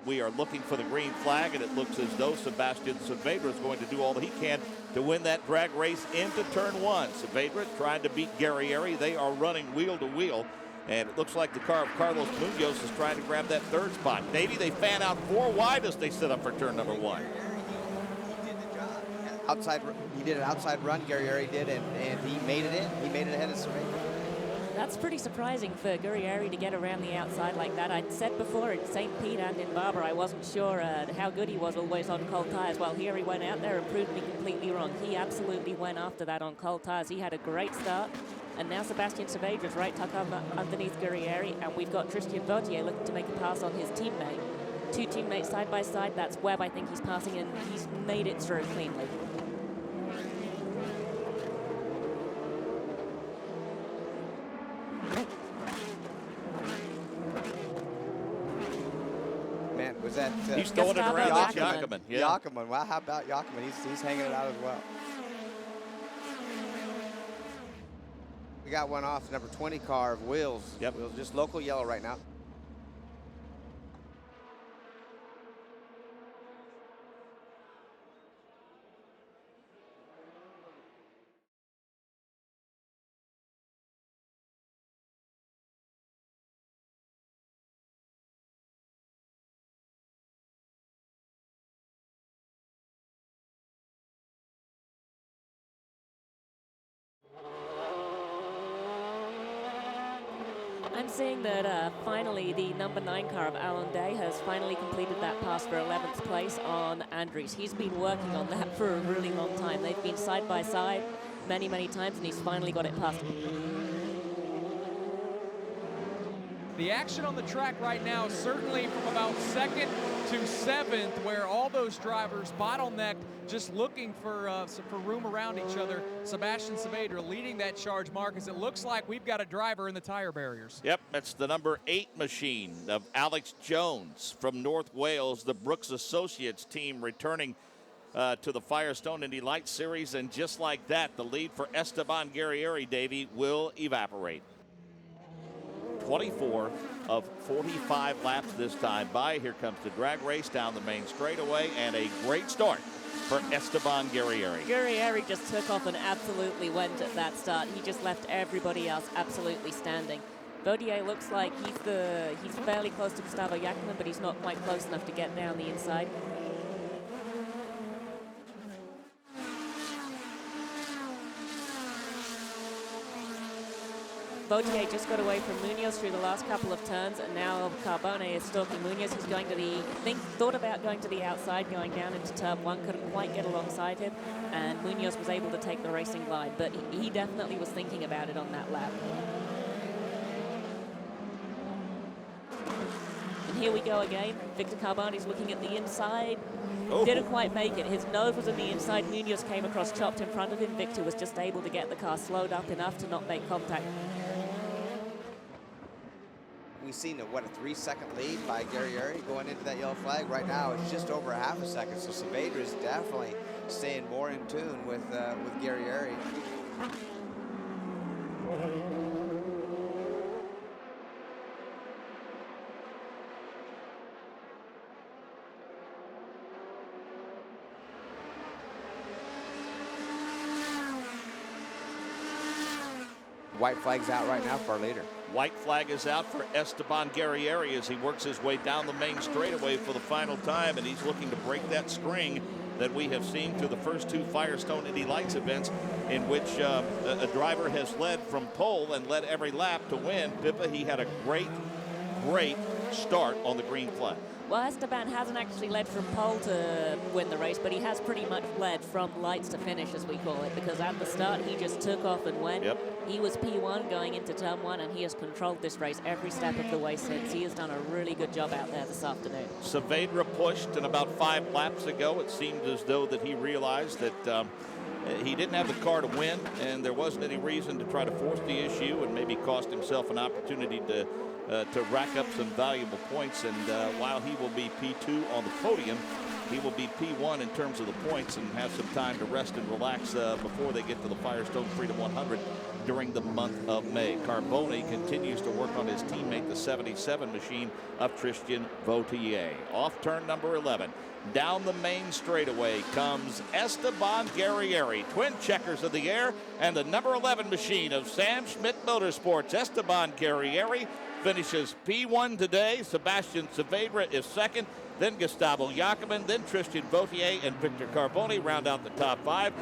we are looking for the green flag, and it looks as though Sebastian Saavedra is going to do all that he can to win that drag race into turn one. Saavedra trying to beat Guerrieri. They are running wheel to wheel, and it looks like the car of Carlos Munoz is trying to grab that third spot. Navy, they fan out 4 wide as they set up for turn number 1. He did an outside run, Guerrieri did, and he made it in. He made it ahead of Saavedra. That's pretty surprising for Guerrieri to get around the outside like that. I'd said before in St. Pete and in Barber, I wasn't sure how good he was always on cold tires. Well, here he went out there and proved me completely wrong. He absolutely went after that on cold tires. He had a great start. And now Sebastian Saavedra's right tuck underneath Guerrieri, and we've got Christian Vautier looking to make a pass on his teammate. 2 teammates side by side. That's Webb, I think he's passing, and he's made it through cleanly. Man, was that... he's throwing it around. That's Jackman. Yeah. Jackman. Well, how about Jackman? He's hanging it out as well. We got one off, number 20 car of Wheels. Yep. Wheels, just local yellow right now. I'm seeing that finally the number 9 car of Alan Day has finally completed that pass for 11th place on Andries. He's been working on that for a really long time. They've been side by side many, many times, and he's finally got it past him. The action on the track right now is certainly from about 2nd to 7th, where all those drivers bottlenecked, just looking for room around each other. Sebastian Saavedra leading that charge, Marcus. It looks like we've got a driver in the tire barriers. Yep, that's the number 8 machine of Alex Jones from North Wales, the Brooks Associates team returning to the Firestone Indy Light Series. And just like that, the lead for Esteban Guerrieri, Davey, will evaporate. 24 of 45 laps this time by. Here comes the drag race down the main straightaway, and a great start for Esteban Guerrieri. Guerrieri just took off and absolutely went at that start. He just left everybody else absolutely standing. Vautier looks like he's fairly close to Gustavo Jackman, but he's not quite close enough to get down the inside. Vautier just got away from Munoz through the last couple of turns, and now Carbone is stalking Munoz. He's going to thought about going to the outside, going down into turn 1, couldn't quite get alongside him, and Munoz was able to take the racing glide, but he definitely was thinking about it on that lap. And here we go again. Victor Carbone's looking at the inside. Oh. Didn't quite make it. His nose was on the inside. Munoz came across, chopped in front of him. Victor was just able to get the car slowed up enough to not make contact. We've seen a 3-second lead by Guerrieri going into that yellow flag. Right now, it's just over a half a second. So Saavedra is definitely staying more in tune with Guerrieri. White flag's out right now for our leader. White flag is out for Esteban Guerrieri as he works his way down the main straightaway for the final time, and he's looking to break that string that we have seen through the first 2 Firestone Indy Lights events, in which a driver has led from pole and led every lap to win. Pippa, he had a great start on the green flag. Well, Esteban hasn't actually led from pole to win the race, but he has pretty much led from lights to finish, as we call it, because at the start he just took off and went. Yep. He was P1 going into turn 1, and he has controlled this race every step of the way since. He has done a really good job out there this afternoon. Saavedra pushed, and about 5 laps ago it seemed as though that he realized that he didn't have the car to win, and there wasn't any reason to try to force the issue and maybe cost himself an opportunity to rack up some valuable points. And while he will be P2 on the podium, he will be P1 in terms of the points and have some time to rest and relax before they get to the Firestone Freedom 100 during the month of May. Carbone continues to work on his teammate, the 77 machine of Christian Vautier. Off turn number 11. Down the main straightaway comes Esteban Guerrieri. Twin checkers of the air and the number 11 machine of Sam Schmidt Motorsports. Esteban Guerrieri finishes P1 today. Sebastian Saavedra is second. Then Gustavo Jacobin, then Christian Vautier and Victor Carbone round out the top five.